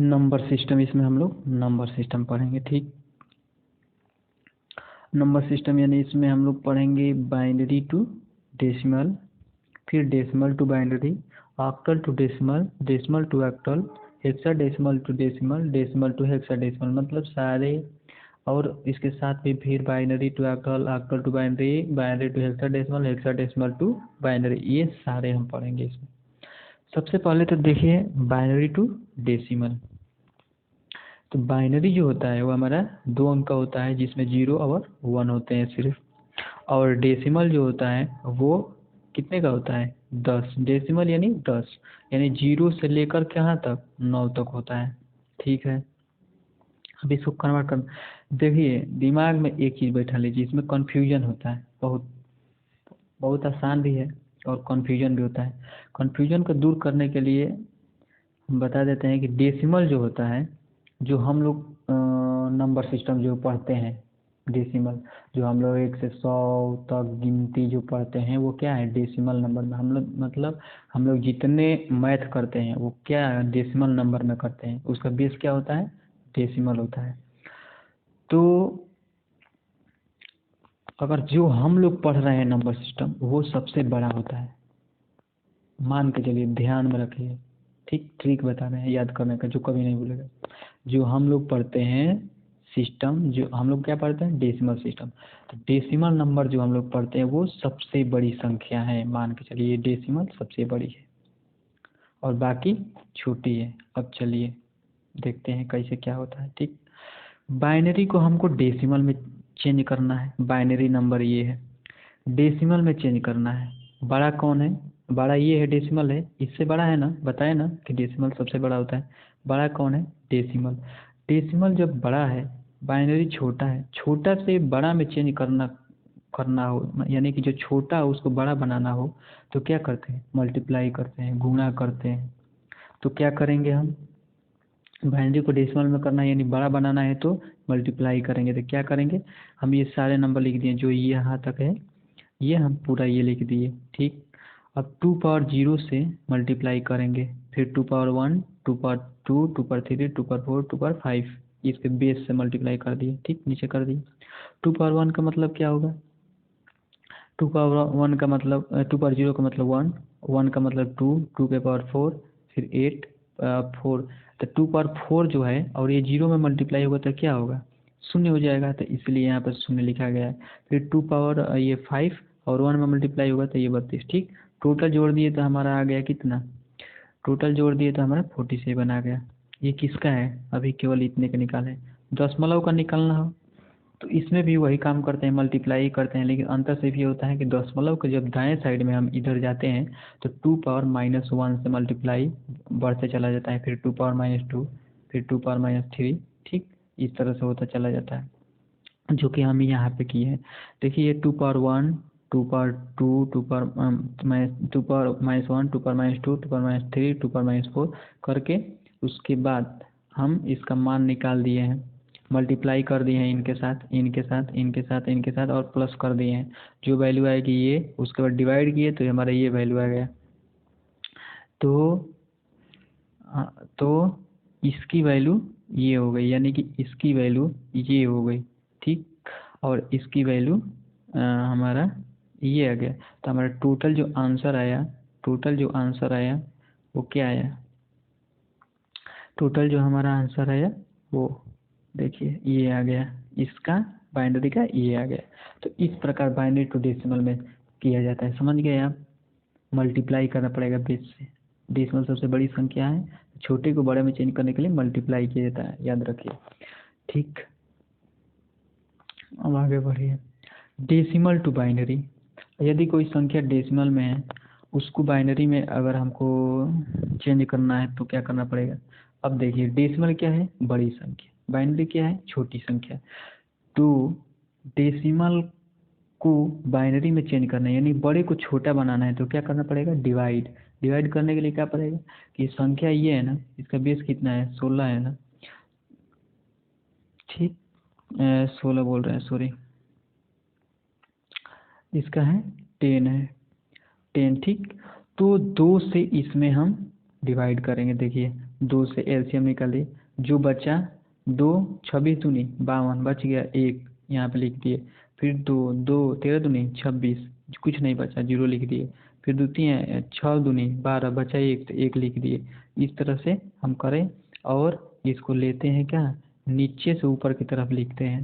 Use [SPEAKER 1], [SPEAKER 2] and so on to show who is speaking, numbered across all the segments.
[SPEAKER 1] Number system, इसमें हम लोग नंबर सिस्टम पढ़ेंगे। ठीक, नंबर सिस्टम यानी इसमें हम लोग पढ़ेंगे बाइनरी टू डेसिमल, फिर decimal to binary, octal to decimal, decimal to octal, hexadecimal to decimal, decimal to hexadecimal, मतलब सारे। और इसके साथ भी फिर binary to octal, octal to binary, binary to hexadecimal, hexadecimal to binary, ये सारे हम पढ़ेंगे इसमें। सबसे पहले तो देखिए बाइनरी टू डेसिमल। तो बाइनरी जो होता है वो हमारा 2 अंक का होता है, जिसमें 0 और 1 होते हैं सिर्फ। और डेसिमल जो होता है वो कितने का होता है? 10। डेसिमल यानी 10, यानी 0 से लेकर कहाँ तक? 9 तक होता है। ठीक है, अब इसको कन्वर्ट कर, देखिए दिमाग में एक चीज़ बैठा लीजिए, इसमें कन्फ्यूजन होता है, बहुत बहुत आसान भी है और कन्फ्यूजन भी होता है। कन्फ्यूजन को दूर करने के लिए हम बता देते हैं कि डेसिमल जो होता है, जो हम लोग नंबर सिस्टम जो पढ़ते हैं, डेसिमल जो हम लोग 1 से 100 तक गिनती जो पढ़ते हैं, वो क्या है? डेसिमल नंबर में हम लोग, मतलब हम लोग जितने मैथ करते हैं वो क्या है? डेसिमल नंबर में करते हैं। उसका बेस क्या होता है? डेसिमल होता है। तो अगर जो हम लोग पढ़ रहे हैं नंबर सिस्टम, वो सबसे बड़ा होता है, मान के चलिए, ध्यान में रखिए। ठीक, ट्रिक बता रहे हैं याद करने का, जो कभी नहीं भूलेगा। जो हम लोग पढ़ते हैं सिस्टम, जो हम लोग क्या पढ़ते हैं? Decimal system. तो डेसिमल नंबर जो हम लोग पढ़ते हैं वो सबसे बड़ी संख्या है, मान के चलिए डेसिमल सबसे बड़ी है और बाकी छोटी है। अब चलिए देखते हैं कैसे क्या होता है। ठीक, बाइनरी को हमको डेसिमल में चेंज करना है। बाइनरी नंबर ये है, डेसिमल में चेंज करना है। बड़ा कौन है? बड़ा ये है, डेसिमल है, इससे बड़ा है ना, बताए ना कि डेसिमल सबसे बड़ा होता है। बड़ा कौन है? डेसिमल। डेसिमल जब बड़ा है, बाइनरी छोटा है, छोटा से बड़ा में चेंज करना करना हो, यानी कि जो छोटा हो उसको बड़ा बनाना हो, तो क्या करते हैं? मल्टीप्लाई करते हैं, गुणा करते हैं। तो क्या करेंगे हम? बाइनरी को डेसिमल में करना है यानी बड़ा बनाना है, तो मल्टीप्लाई करेंगे। तो क्या करेंगे? हम ये सारे नंबर लिख दिए जो ये यहाँ तक है, ये हम पूरा ये लिख दिए। ठीक, अब 2 पावर 0 से मल्टीप्लाई करेंगे, फिर 2 power 1, 2 power 2, 2 power 3, 2 power 4, 2 power 5, इसके बेस से मल्टीप्लाई कर दिए। ठीक, नीचे कर दिए। 2 पावर 1 का मतलब क्या होगा? 2 पावर 1 का मतलब 2 पावर 0 का मतलब 1, 1 का मतलब 2, 2 के पावर 4, फिर 8, 4। तो 2 पावर 4 जो है और ये 0 में मल्टीप्लाई होगा तो क्या होगा? शून्य हो जाएगा, तो इसलिए यहाँ पर शून्य लिखा गया है। फिर 2 पावर ये 5 और 1 में मल्टीप्लाई होगा तो ये 32। ठीक, टोटल जोड़ दिए तो हमारा आ गया कितना? टोटल जोड़ दिए तो हमारा 47 आ गया। ये किसका है? अभी केवल इतने का निकाले। दशमलव का निकालना हो तो इसमें भी वही काम करते हैं, मल्टीप्लाई करते हैं, लेकिन अंतर सिर्फ ये होता है कि दशमलव के जब दाएं साइड में हम इधर जाते हैं तो 2 पावर -1 से मल्टीप्लाई बढ़ते चला जाता है, फिर 2 पावर -2, फिर 2 पावर -3। ठीक, इस तरह से होता चला जाता है, जो कि हम यहाँ पे किए हैं। देखिए ये 2 power 1, 2 power 2, 2 power -1, 2 power -2, 2 power -3, 2 power -4 करके उसके बाद हम इसका मान निकाल दिए हैं, मल्टीप्लाई कर दिए हैं इनके साथ, इनके साथ, इनके साथ, इनके साथ, और प्लस कर दिए हैं। जो वैल्यू आएगी ये, उसके बाद डिवाइड किए तो हमारा ये वैल्यू आ गया। तो तो इसकी वैल्यू ये हो गई, यानी कि इसकी वैल्यू ये हो गई। ठीक, और इसकी वैल्यू हमारा ये आ गया। तो हमारा टोटल जो आंसर आया, टोटल जो आंसर आया वो क्या आया? टोटल जो हमारा आंसर आया वो देखिए ये आ गया, इसका बाइनरी का ये आ गया। तो इस प्रकार बाइनरी टू डेसिमल में किया जाता है, समझ गए आप? मल्टीप्लाई करना पड़ेगा बेस से। डेसिमल सबसे बड़ी संख्या है, छोटे को बड़े में चेंज करने के लिए मल्टीप्लाई किया जाता है, याद रखिए। ठीक, अब आगे बढ़िए। डेसिमल टू बाइनरी, यदि कोई संख्या डेसिमल में है, उसको बाइनरी में अगर हमको चेंज करना है तो क्या करना पड़ेगा? अब देखिए डेसिमल क्या है? बड़ी संख्या, बाइनरी क्या है? छोटी संख्या। तो डेसिमल को बाइनरी में चेंज करना है, यानी बड़े को छोटा बनाना है, तो क्या करना पड़ेगा? डिवाइड। डिवाइड करने के लिए क्या पड़ेगा कि संख्या ये है ना, इसका बेस कितना है? 16 है ना। ठीक, 16 बोल रहे हैं, सॉरी, इसका है 10 है, 10। ठीक, तो 2 से इसमें हम डिवाइड करेंगे। देखिए 2 से एलसीएम निकालिए, जो बचा 2 26 दूनी 52 बच गया 1 यहाँ पे लिख दिए, फिर 2 2 13 दूनी 26 कुछ नहीं बचा 0 लिख दिए, फिर 2 3 6 दूनी 12 बचा 1 तो 1 लिख दिए। इस तरह से हम करें और इसको लेते हैं क्या, नीचे से ऊपर की तरफ लिखते हैं,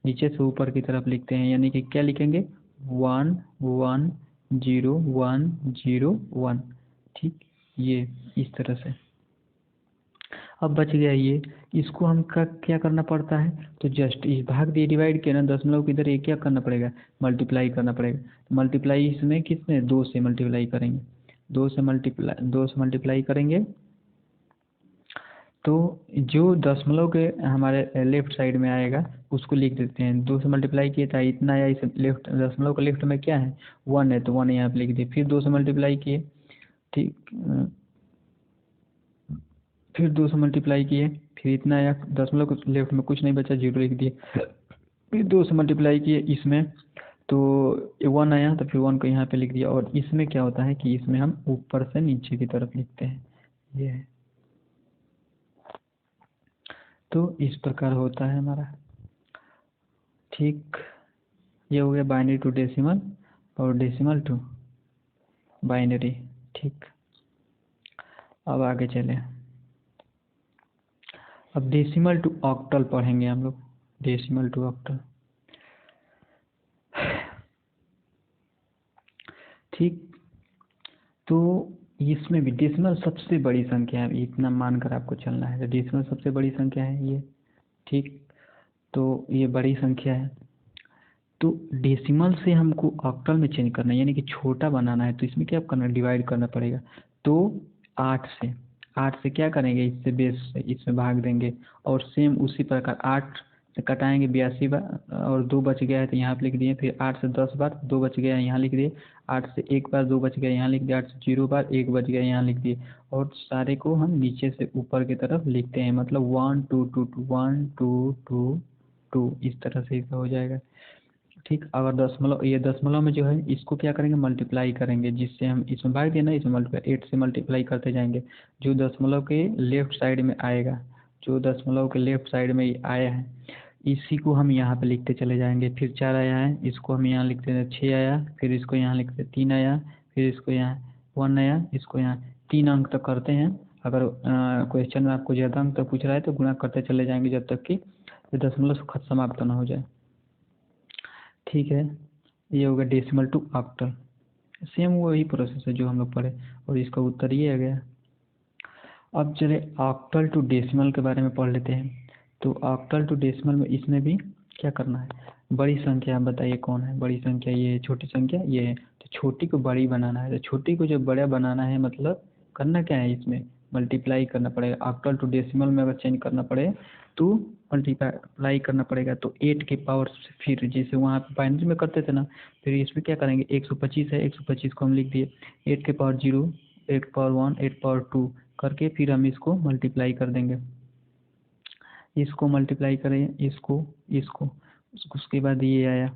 [SPEAKER 1] नीचे से ऊपर की तरफ लिखते हैं, यानी कि क्या लिखेंगे 1 1 0 1 0 1। ठीक, ये इस तरह से। अब बच गया ये, इसको हम क्या करना पड़ता है, तो जस्ट इस भाग दिए डिवाइड किया ना, दशमलव की इधर ये क्या करना पड़ेगा, मल्टीप्लाई करना पड़ेगा। मल्टीप्लाई इसमें किसने 2 से मल्टीप्लाई करेंगे, 2 से मल्टीप्लाई करेंगे तो जो दशमलव के हमारे लेफ्ट साइड में आएगा उसको लिख देते हैं। 2 से मल्टीप्लाई किए था इतना आया, इस लेफ्ट दशमलव के लेफ्ट में क्या है 1 है, तो 1 यहाँ पे लिख दिए, फिर 2 से मल्टीप्लाई किए, ठीक, फिर 2 से मल्टीप्लाई किए, फिर इतना आया, दशमलव के लेफ्ट में कुछ नहीं बचा 0 लिख दिए, फिर 2 से मल्टीप्लाई किए इसमें तो 1 आया, तो फिर 1 को यहाँ पे लिख दिया। और इसमें क्या होता है कि इसमें हम ऊपर से नीचे की तरफ लिखते हैं, ये है। तो इस प्रकार होता है हमारा। ठीक, ये हो गया बाइनरी टू डेसिमल और डेसिमल टू बाइनरी। ठीक, अब आगे चलें, अब डेसिमल टू ऑक्टल पढ़ेंगे हम लोग, डेसिमल टू ऑक्टल। ठीक, तो इसमें भी डेसिमल सबसे बड़ी संख्या है, इतना मानकर आपको चलना है, तो डेसिमल सबसे बड़ी संख्या है ये। ठीक, तो ये बड़ी संख्या है, तो डेसिमल से हमको ऑक्टल में चेंज करना है, यानी कि छोटा बनाना है, तो इसमें क्या करना है, डिवाइड करना पड़ेगा। तो 8 से क्या करेंगे, इससे बेस से इसमें भाग देंगे, और सेम उसी प्रकार 8 से कटाएंगे 82 बार, और 2 बच गया है तो यहाँ पे लिख दिए, फिर 8 से 10 बार 2 बच गया है यहाँ लिख दिए, 8 से 1 बार 2 बच गया यहाँ लिख दिए, 8 से 0 बार 1 बच गया यहाँ लिख दिए, और सारे को हम नीचे से ऊपर की तरफ लिखते हैं, मतलब 1 2 2 2 1 2 2 2 इस तरह से इसका हो जाएगा। ठीक, अगर दशमलव, ये दशमलव में जो है इसको क्या करेंगे, मल्टीप्लाई करेंगे, जिससे हम इसमें भाग देना, इसमें मल्टीप्लाई 8 से मल्टीप्लाई करते जाएंगे, जो दशमलव के लेफ्ट साइड में आएगा, जो दशमलव के लेफ्ट साइड में आया है इसी को हम यहाँ पे लिखते चले जाएंगे। फिर 4 आया है, इसको हम यहाँ लिखते हैं, 6 आया, फिर इसको यहाँ लिखते 3 आया, फिर इसको यहाँ 1 आया, इसको यहाँ 3 अंक तक करते हैं। अगर क्वेश्चन में आपको ज़्यादा अंक तक पूछ रहा है तो गुणा करते चले जाएंगे जब तक कि दशमलव समाप्त ना हो जाए। ठीक है, ये होगा डेसिमल टू ऑक्टल, सेम वही प्रोसेस है जो हम लोग पढ़े, और इसका उत्तर ये आ गया। अब चले ऑक्टल टू डेसिमल के बारे में पढ़ लेते हैं। तो ऑक्टल टू डेसिमल में इसमें भी क्या करना है, बड़ी संख्या बताइए कौन है बड़ी संख्या, ये है, छोटी संख्या ये है, तो छोटी को बड़ी बनाना है, तो छोटी को जब बड़ा बनाना है मतलब करना क्या है, इसमें मल्टीप्लाई करना पड़ेगा। ऑक्टल टू डेसिमल में अगर चेंज करना पड़े तो मल्टीप्लाई करना पड़ेगा, तो 8 के पावर से, फिर जैसे वहाँ पे बाइनरी में करते थे ना, फिर इसमें क्या करेंगे, 125 है, 125 को हम लिख दिए 8 के पावर 0, 8 पावर 1, 8 पावर 2 करके, फिर हम इसको मल्टीप्लाई कर देंगे, इसको मल्टीप्लाई करें, इसको उसके बाद ये आया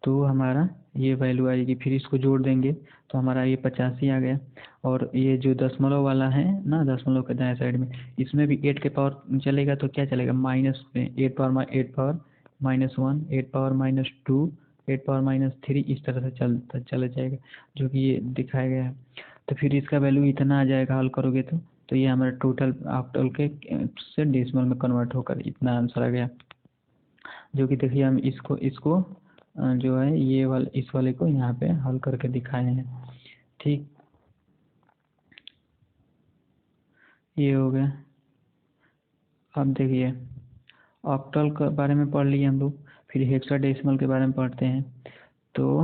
[SPEAKER 1] तो हमारा ये वैल्यू आएगी, फिर इसको जोड़ देंगे तो हमारा ये 85 आ गया। और ये जो दशमलव वाला है ना, दशमलव के दाएं साइड में, इसमें भी 8 के पावर चलेगा तो क्या चलेगा, माइनस में 8 पावर -1, 8 पावर -2, 8 पावर -3 इस तरह से चला जाएगा, जो कि ये दिखाया गया है। तो फिर इसका वैल्यू इतना आ जाएगा हल करोगे तो ये हमारा टोटल ऑक्टल के से डेसिमल में कन्वर्ट होकर इतना आंसर आ गया, जो कि देखिए हम इसको जो है ये वाले इस वाले को यहाँ पे हल करके दिखाए हैं। ठीक, ये हो गया। अब देखिए ऑक्टल के बारे में पढ़ लिए हम लोग, फिर हेक्साडेसिमल के बारे में पढ़ते हैं। तो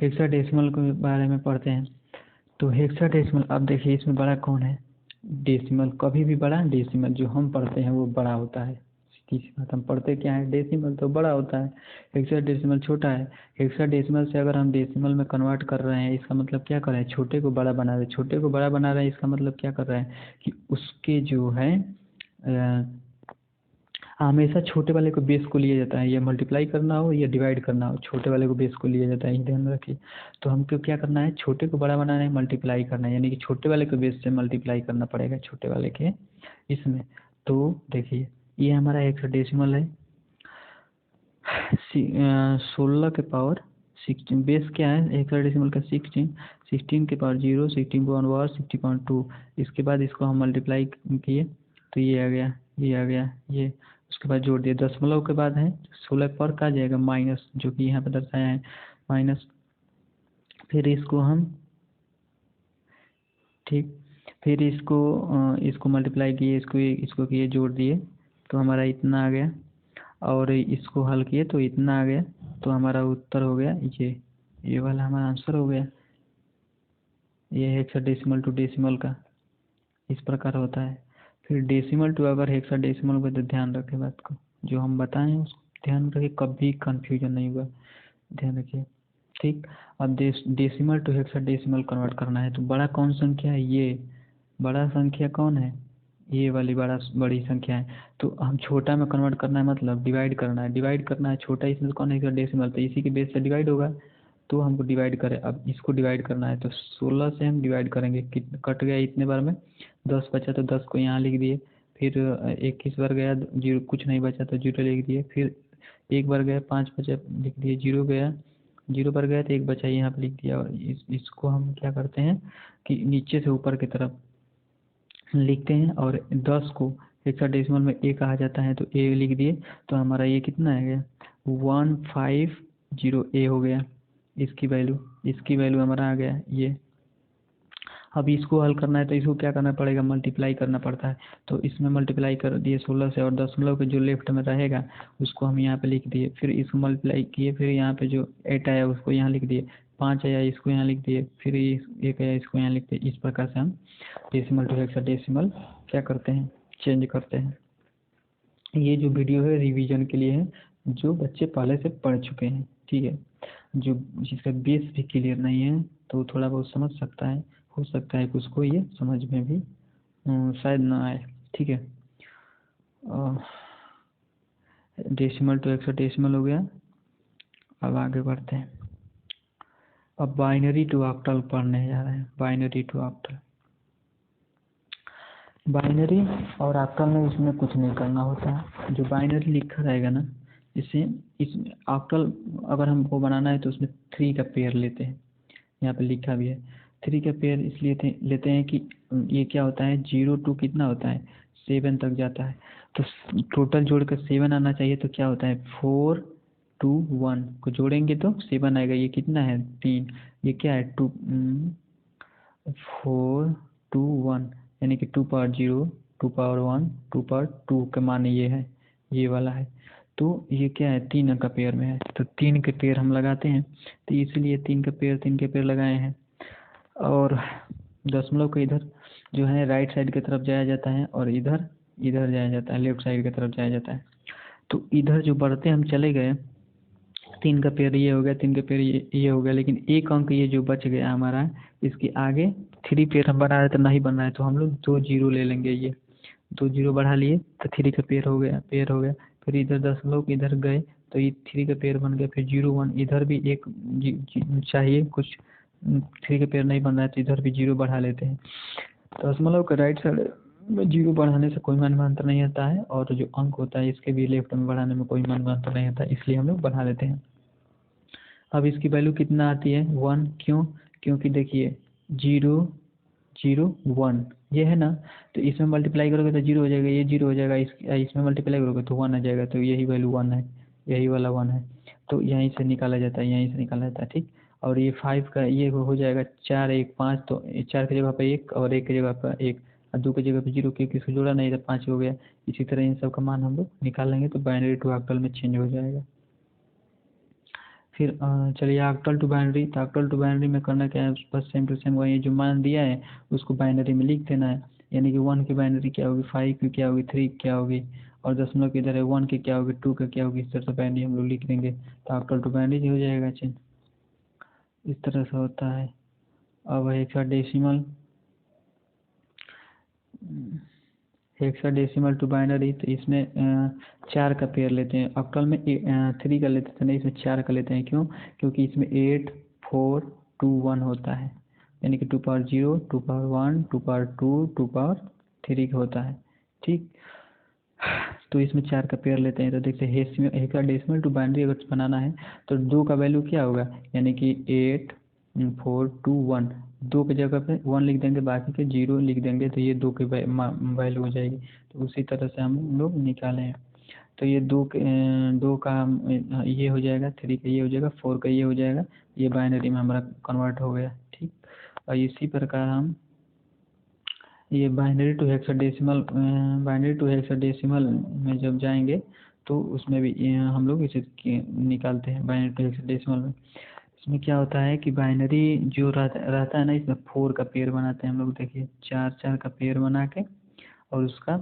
[SPEAKER 1] हेक्साडेसिमल के बारे में पढ़ते हैं, तो हेक्साडेसिमल, अब देखिए इसमें बड़ा कौन है, डेसिमल, कभी भी बड़ा डेसिमल जो हम पढ़ते हैं वो बड़ा होता है, सीधी सी बात, हम पढ़ते क्या है, डेसिमल तो बड़ा होता है, हेक्साडेसिमल छोटा है। हेक्साडेसिमल से अगर हम डेसिमल में कन्वर्ट कर रहे हैं, इसका मतलब क्या कर रहे हैं, छोटे को बड़ा बना रहे हैं, छोटे को बड़ा बना रहे हैं, इसका मतलब क्या कर रहे हैं कि उसके जो है हमेशा छोटे वाले को बेस को लिया जाता है, या मल्टीप्लाई करना हो या डिवाइड करना हो, छोटे वाले को बेस को लिया जाता है, ये ध्यान रखिए। तो हमको क्या करना है, छोटे को बड़ा बनाना है, मल्टीप्लाई करना है, यानी कि छोटे वाले को बेस से मल्टीप्लाई करना पड़ेगा छोटे वाले के इसमें। तो देखिए ये हमारा हेक्साडेसिमल है, 16 के पावर 16, बेस क्या है हेक्साडेसिमल का 16, 16 के पावर 0, 16 पावर 60.2। इसके बाद इसको हम मल्टीप्लाई किए तो ये आ गया, ये आ गया, ये उसके बाद जोड़ दिया, दशमलव के बाद है 16 पर का जाएगा माइनस, जो कि यहाँ पर दर्शाया है माइनस। फिर इसको हम ठीक, फिर इसको मल्टीप्लाई किए, इसको किए, जोड़ दिए तो हमारा इतना आ गया, और इसको हल किए तो इतना आ गया। तो हमारा उत्तर हो गया ये वाला हमारा आंसर हो गया। ये हेक्साडेसिमल टू डेसिमल का इस प्रकार होता है। फिर डेसिमल टू अगर हेक्साडेसिमल में, तो ध्यान रखें बात को, जो हम बताएं उसको ध्यान रखें, कभी कंफ्यूजन नहीं हुआ, ध्यान रखिए ठीक। अब डेसिमल टू हेक्साडेसिमल कन्वर्ट करना है, तो बड़ा कौन संख्या है, ये बड़ा संख्या कौन है, ये वाली बड़ी संख्या है। तो हम छोटा में कन्वर्ट करना है, मतलब डिवाइड करना है छोटा, इसमें कौन है डेसिमल, तो इसी के बेस से डिवाइड होगा। तो हमको डिवाइड करें, अब इसको डिवाइड करना है, तो 16 से हम डिवाइड करेंगे, कट गया इतने बार में, 10 बचा तो 10 को यहाँ लिख दिए, फिर 21 बार गया, जीरो कुछ नहीं बचा तो जीरो लिख दिए, फिर एक बार गया 5 बचा लिख दिए, जीरो गया, जीरो पर गया तो एक बचा यहाँ पे लिख दिया। और इसको हम क्या करते हैं कि नीचे से ऊपर की तरफ लिखते हैं, और 10 को हेक्साडेसिमल में ए कहा जाता है, तो ए लिख दिए। तो हमारा ये कितना आ गया 150 ए हो गया, इसकी वैल्यू हमारा आ गया ये। अब इसको हल करना है तो इसको क्या करना पड़ेगा, मल्टीप्लाई करना पड़ता है। तो इसमें मल्टीप्लाई कर दिए 16 से, और दशमलव के जो लेफ्ट में रहेगा उसको हम यहाँ पे लिख दिए, फिर इसको मल्टीप्लाई किए, फिर यहाँ पे जो 8 आया उसको यहाँ लिख दिए, 5 आया इसको यहाँ लिख दिए, फिर एक आया इसको यहाँ लिख दिए। इस प्रकार से हम डेसिमल टू हेक्साडेसिमल क्या करते हैं, चेंज करते हैं। ये जो वीडियो है रिवीजन के लिए है, जो बच्चे पहले से पढ़ चुके हैं, ठीक है। जो जिसका बेस भी क्लियर नहीं है तो थोड़ा बहुत समझ सकता है, हो सकता है कि उसको ये समझ में भी शायद ना आए, ठीक है। डेसिमल टू हेक्साडेसिमल हो गया। अब आगे बढ़ते हैं, अब बाइनरी टू ऑक्टल पढ़ने जा रहे हैं। बाइनरी टू ऑक्टल, बाइनरी और ऑक्टल में इसमें कुछ नहीं करना होता है। जो बाइनरी लिखा रहेगा ना, इससे इस ऑक्टल अगर हमको बनाना है तो उसमें 3 का पेयर लेते हैं, यहाँ पे लिखा भी है। 3 का पेयर इसलिए लेते हैं कि ये क्या होता है 0 to कितना होता है 7 तक जाता है, तो टोटल जोड़कर 7 आना चाहिए। तो क्या होता है 4 2 1 को जोड़ेंगे तो 7 आएगा। ये कितना है 3, ये क्या है 2 4 2 1, यानी कि 2 पावर 0, 2 पावर 1, 2 पावर 2 का मान ये है, ये वाला है। तो ये क्या है 3 का पेयर में है, तो 3 के पेयर हम लगाते हैं, तो इसलिए 3 के पेयर लगाए हैं। और दशमलव को इधर जो है राइट साइड की तरफ जाया जाता है, और इधर इधर जाया जाता है, लेफ्ट साइड की तरफ जाया जाता है। तो इधर जो बढ़ते हम चले गए, 3 का पेयर ये हो गया, 3 का पेयर ये हो गया, लेकिन एक अंक ये जो बच गया हमारा, इसके आगे 3 पेयर हम बना रहे थे, नहीं बन रहा है, तो हम लोग 2 जीरो ले लेंगे। ये 2 जीरो बढ़ा लिए तो 3 का पेयर हो गया। फिर इधर दशमलव इधर गए तो ये 3 का पेयर बन गया। फिर 0 1, इधर भी एक चाहिए कुछ, 3 का पेयर नहीं बन रहा है तो इधर भी 0 बढ़ा लेते हैं। दशमलव का राइट साइड में 0 बढ़ाने से कोई मान में अंतर नहीं आता है, और जो अंक होता है इसके भी लेफ्ट में बढ़ाने में कोई मान में अंतर नहीं आता है, इसलिए हम लोग बढ़ा लेते हैं। अब इसकी वैल्यू कितना आती है 1, क्यों, क्योंकि देखिए 0 0 1 ये है ना, तो इसमें मल्टीप्लाई करोगे तो 0 हो जाएगा, ये 0 हो जाएगा, इसमें मल्टीप्लाई करोगे तो 1 आ जाएगा, तो यही वैल्यू 1 है, यही वाला 1 है। तो यहीं से निकाला जाता है, ठीक। और ये 5 का ये हो जाएगा 4 1 5, तो 4 की जगह पर 1 और 1 की जगह पर 1 और 2 की जगह पर 0, क्योंकि इसको जोड़ा नहीं था 5 हो गया। इसी तरह इन सब का मान हम लोग निकाल लेंगे तो बाइनरी टू ऑक्टल में चेंज हो जाएगा। फिर चलिए ऑक्टल टू बाइनरी, तो ऑक्टल टू बाइनरी में करना क्या है, बस सेम टू सेम वही जो मान दिया है उसको बाइनरी में लिख देना है। यानी कि 1 की बाइनरी क्या होगी, 5 की क्या होगी, 3 क्या होगी, और दशमलव की इधर है 1 की क्या होगी, 2 का क्या होगी, इस तरह से बाइनरी हम लोग लिख देंगे तो ऑक्टल टू बाइनरी हो जाएगा चेंज। इस तरह से होता है। अब हेक्साडेसिमल, हेक्साडेसिमल टू बाइनरी, तो इसमें 4 का पेयर लेते हैं। ऑक्टल में 3 का लेते थे, नहीं इसमें 4 का लेते हैं। क्यों? क्योंकि इसमें 8 4 2 1 होता है, यानी कि 2 पावर 0 2 पावर 1 2 पावर 2 2 पावर 3 का होता है। ठीक, तो इसमें 4 का पेयर लेते हैं। तो देखते हैं हेक्साडेसिमल टू बाइनरी अगर बनाना है तो 2 का वैल्यू क्या होगा, यानी कि 8 4 2 1, 2 की जगह पे 1 लिख देंगे, बाकी के 0 लिख देंगे, तो ये 2 की वैल्यू हो जाएगी। तो उसी तरह से हम लोग निकाले हैं। तो ये 2 का ये हो जाएगा, 3 का ये हो जाएगा, 4 का ये हो जाएगा, ये बाइनरी में हमारा कन्वर्ट हो गया। ठीक, और इसी प्रकार हम ये बाइनरी टू हेक्साडेसिमल में जब जाएंगे तो उसमें भी हम लोग इसे निकालते हैं बाइनरी टू हेक्साडेसिमल में। इसमें क्या होता है कि बाइनरी जो रहता है ना, इसमें 4 का पेयर बनाते हैं हम लोग। देखिए 4 4 का पेयर बना के और उसका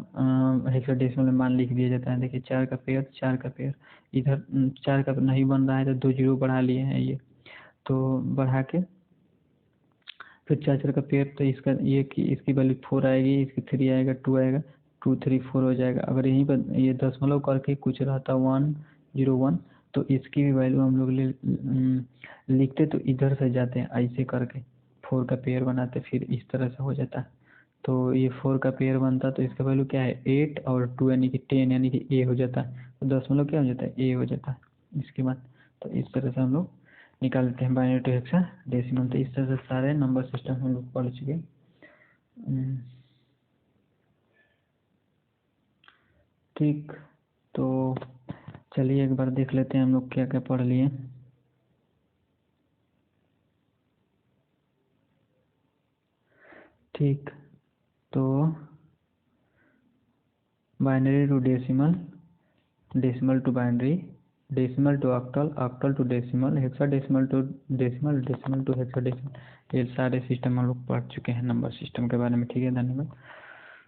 [SPEAKER 1] हेक्साडेसिमल में मान लिख दिया जाता है। देखिए 4 का पेयर 4 का पेयर, इधर 4 का नहीं बन रहा है तो 2 0 बढ़ा लिए हैं ये, तो बढ़ा के फिर 4 4 का पेयर, तो इसका ये कि इसकी वैल्यू 4 आएगी, इसकी 3 आएगा, 2 आएगा, 2 3 4 हो जाएगा। अगर यहीं पर ये दशमलव करके कुछ रहता 1 0 1, तो इसकी भी वैल्यू हम लोग लिखते तो इधर से जाते हैं ऐसे करके, 4 का पेयर बनाते, फिर इस तरह से हो जाता। तो ये 4 का पेयर बनता, तो इसका वैल्यू क्या है 8 और 2 यानी कि 10, यानी कि ए हो जाता है। तो दशमलव क्या हो जाता है, ए हो जाता है इसके बाद। तो इस तरह से हम लोग निकाल लेते हैं बाइनरी टू हेक्साडेसिमल। तो इस तरह से सारे नंबर सिस्टम हम लोग पढ़ चुके हैं। ठीक, तो चलिए एक बार देख लेते हैं हम लोग क्या क्या पढ़ लिए। ठीक, तो binary to decimal, decimal to binary, decimal to octal, octal to decimal, hexadecimal to decimal, decimal to hexadecimal, ये सारे सिस्टम हम लोग पढ़ चुके हैं नंबर सिस्टम के बारे में। ठीक है, धन्यवाद।